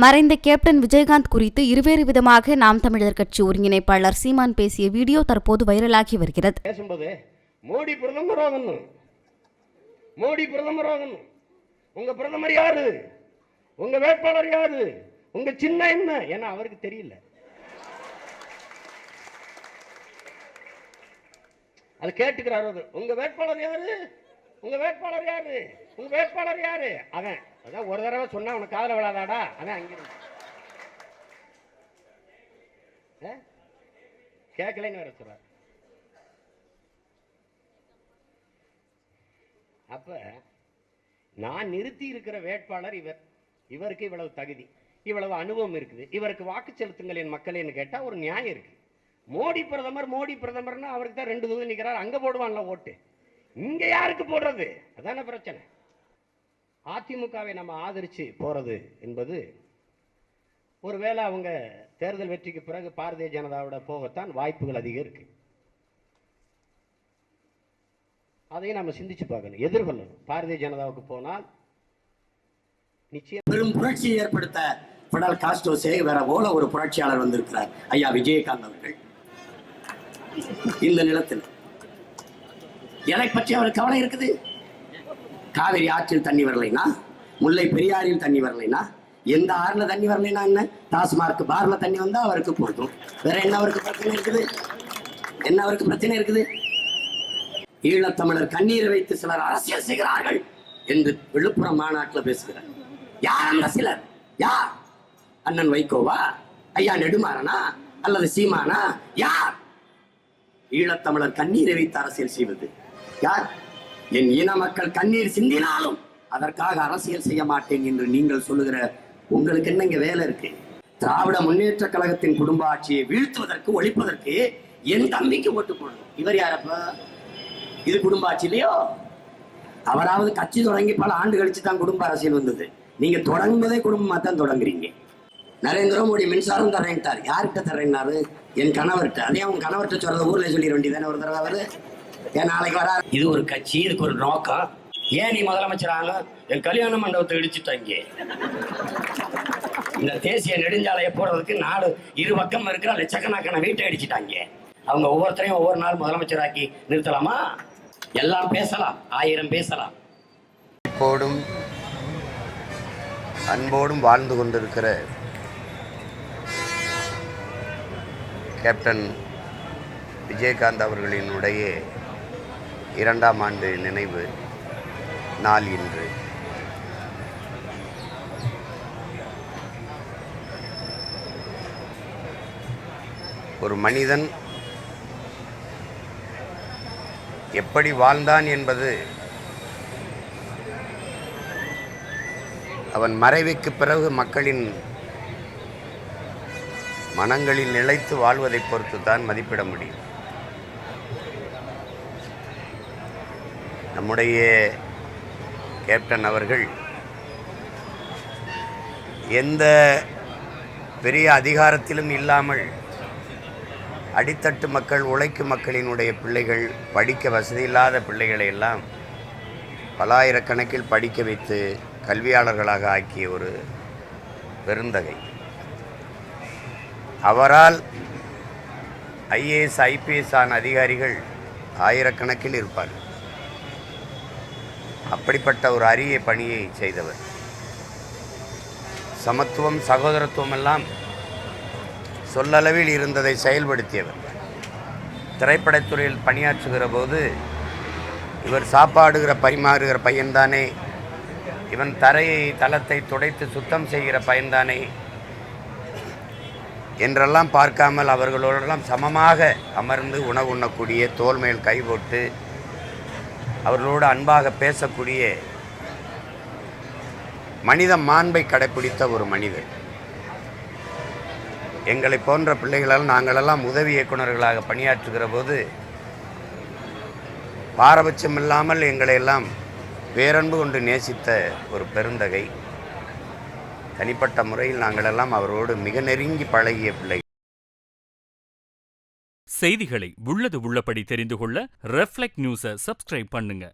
மறைந்த கேப்டன் விஜயகாந்த் குறித்து இருவேறு விதமாக நாம் தமிழர் கட்சி ஒருங்கிணைப்பாளர் சீமான் பேசிய வீடியோ தற்போது வைரலாகி வருகிறது. பேசும்போது மோடி பிரதமராகணும், மோடி பிரதமராகணும், உங்க பிரதமர் யாரு, உங்க வேட்பாளர் யாரு, உங்க சின்ன என்ன ஏன்னா அவருக்கு தெரியல. அது கேட்டுக்கிறாரு. உங்க வேட்பாளர் யாரு, உங்க வேட்பாளர் யாரு, உங்க வேட்பாளர் யாரு, அவன் அதான் ஒரு தடவை சொன்னா உனக்கு காதல விழாதாடா, அவன் அங்கிருந்து கேட்கலன்னு வேற சொல்றாரு. அப்ப நான் நிறுத்தி இருக்கிற வேட்பாளர் இவர், இவருக்கு இவ்வளவு தகுதி, இவ்வளவு அனுபவம் இருக்குது, இவருக்கு வாக்கு செலுத்துங்கள் என் மக்களேன்னு கேட்டா ஒரு நியாயம் இருக்கு. மோடி பிரதமர், மோடி பிரதமர்னா அவருக்கு தான் 2 தொகுதி நிற்கிறார், அங்க போடுவான்ல ஓட்டு, இங்க யாருக்கு போடுறது? அதான பிரச்சனை. அதிமுகவை நம்ம ஆதரிச்சு போறது என்பது ஒருவேளை அவங்க தேர்தல் வெற்றிக்கு பிறகு பாரதிய ஜனதாவோட போகத்தான் வாய்ப்புகள் அதிகம் இருக்கு. அதையும் நம்ம சிந்திச்சு பார்க்கணும், எதிர்கொள்ளணும். பாரதிய ஜனதாவுக்கு போனால் நிச்சயம் பெரும் புரட்சியை ஏற்படுத்த பிடல் காஸ்ட்ரோ வேற போல ஒரு புரட்சியாளர் வந்திருக்கிறார், ஐயா விஜயகாந்த் அவர்கள். இந்த நிலத்தில் எதை பற்றி அவர் கவலை இருக்குது? காவிரி ஆற்றில் தண்ணி வரலைனா, முல்லை பெரியாரில் தண்ணி வரலைனா, எந்த ஆறுல தண்ணி வரலைனா என்ன, டாஸ்மார்க் பார்ல தண்ணி வந்தா அவருக்கு போதும். வேற என்ன அவருக்கு பிரச்சனை இருக்குது? என்ன அவருக்கு பிரச்சனை இருக்குது? ஈழத்தமிழர் கண்ணீரை வைத்து சிலர் அரசியல் செய்கிறார்கள் என்று விழுப்புரம் மாநாட்டில் பேசுகிறார். யார் அந்த சிலர்? யார்? அண்ணன் வைகோவா, ஐயா நெடுமாறனா, அல்லது சீமானா? யார் ஈழத்தமிழர் கண்ணீரை வைத்து அரசியல் செய்வது? யார்? என் இன மக்கள் கண்ணீர் சிந்தினாலும் அதற்காக அரசியல் செய்ய மாட்டேன் என்று நீங்கள் சொல்லுகிற உங்களுக்கு என்ன இங்க வேலை இருக்கு? திராவிட முன்னேற்ற கழகத்தின் குடும்ப ஆட்சியை வீழ்த்துவதற்கு, ஒழிப்பதற்கு என் தம்பிக்கு ஓட்டு போடணும். இவர் யாரப்ப? இது குடும்ப ஆட்சி இல்லையோ? அவராவது கட்சி தொடங்கி பல ஆண்டு கழிச்சு தான் குடும்ப அரசியல் வந்தது. நீங்க தொடங்குவதே குடும்பமா தான் தொடங்குறீங்க. நரேந்திர மோடி மின்சாரம் தரேன்ட்டார். யார்கிட்ட தரேன்னாரு? என் கணவர்கிட்ட. அதே அவங்க கணவர்கிட்ட சொல்றத ஊர்ல சொல்லிட வேண்டியதானே ஒரு தடவை அவரு. ஏன் நாளைக்கு வரா? இது ஒரு கட்சி, இதுக்கு ஒரு நோக்கம். ஏன் நீ முதலமைச்சராக? என் கல்யாண மண்டபத்தை இடிச்சுட்டாங்க. இந்த தேசிய நெடுஞ்சாலையை போடுறதுக்கு நாடு இரு பக்கம் இருக்கிற லட்சக்கணக்கான வீட்டை அடிச்சுட்டாங்க. அவங்க ஒவ்வொருத்தரையும் ஒவ்வொரு நாள் முதலமைச்சராக்கி நிறுத்தலாமா? எல்லாம் பேசலாம், 1000 பேசலாம். இப்போதும் அன்போடும் வாழ்ந்து கொண்டிருக்கிற கேப்டன் விஜயகாந்த் அவர்களினுடைய 2ஆம் ஆண்டு நினைவு நாள் இன்று. ஒரு மனிதன் எப்படி வாழ்ந்தான் என்பது அவன் மறைவுக்கு பிறகு மக்களின் மனங்களில் நிலைத்து வாழ்வதை பொறுத்து தான் மதிப்பிட முடியும். நம்முடைய கேப்டன் அவர்கள் எந்த பெரிய அதிகாரத்திலும் இல்லாமல் அடித்தட்டு மக்கள், உழைக்கும் மக்களினுடைய பிள்ளைகள், படிக்க வசதியில்லாத பிள்ளைகளை எல்லாம் பல்லாயிரக்கணக்கில் படிக்க வைத்து கல்வியாளர்களாக ஆக்கிய ஒரு பெருந்தகை. அவரால் ஐஏஎஸ், ஐபிஎஸ் ஆன அதிகாரிகள் ஆயிரக்கணக்கில் இருப்பார்கள். அப்படிப்பட்ட ஒரு அரிய பணியை செய்தவர். சமத்துவம், சகோதரத்துவம் எல்லாம் சொல்லளவில் இருந்ததை செயல்படுத்தியவர். திரைப்படத்துறையில் பணியாற்றுகிற போது இவர் சாப்பாடுகிற பரிமாறுகிற பையன்தானே, இவன் தளத்தை துடைத்து சுத்தம் செய்கிற பையன்தானே என்றெல்லாம் பார்க்காமல் அவர்களோடெல்லாம் சமமாக அமர்ந்து உணவு உண்ணக்கூடிய, தோள் மேல் கை போட்டு அவர்களோடு அன்பாக பேசக்கூடிய மனித மாண்பை கடைப்பிடித்த ஒரு மனிதர். எங்களை போன்ற பிள்ளைகளால் நாங்களெல்லாம் உதவி இயக்குநர்களாக பணியாற்றுகிற போது பாரபட்சம் இல்லாமல் எங்களை எல்லாம் பேரன்பு கொண்டு நேசித்த ஒரு பெருந்தகை. தனிப்பட்ட முறையில் நாங்களெல்லாம் அவரோடு மிக நெருங்கி பழகிய பிள்ளைகள். செய்திகளை உள்ளது உள்ளபடி தெரிந்து கொள்ள ரெஃப்ளெக்ட் நியூஸை சப்ஸ்கிரைப் பண்ணுங்க.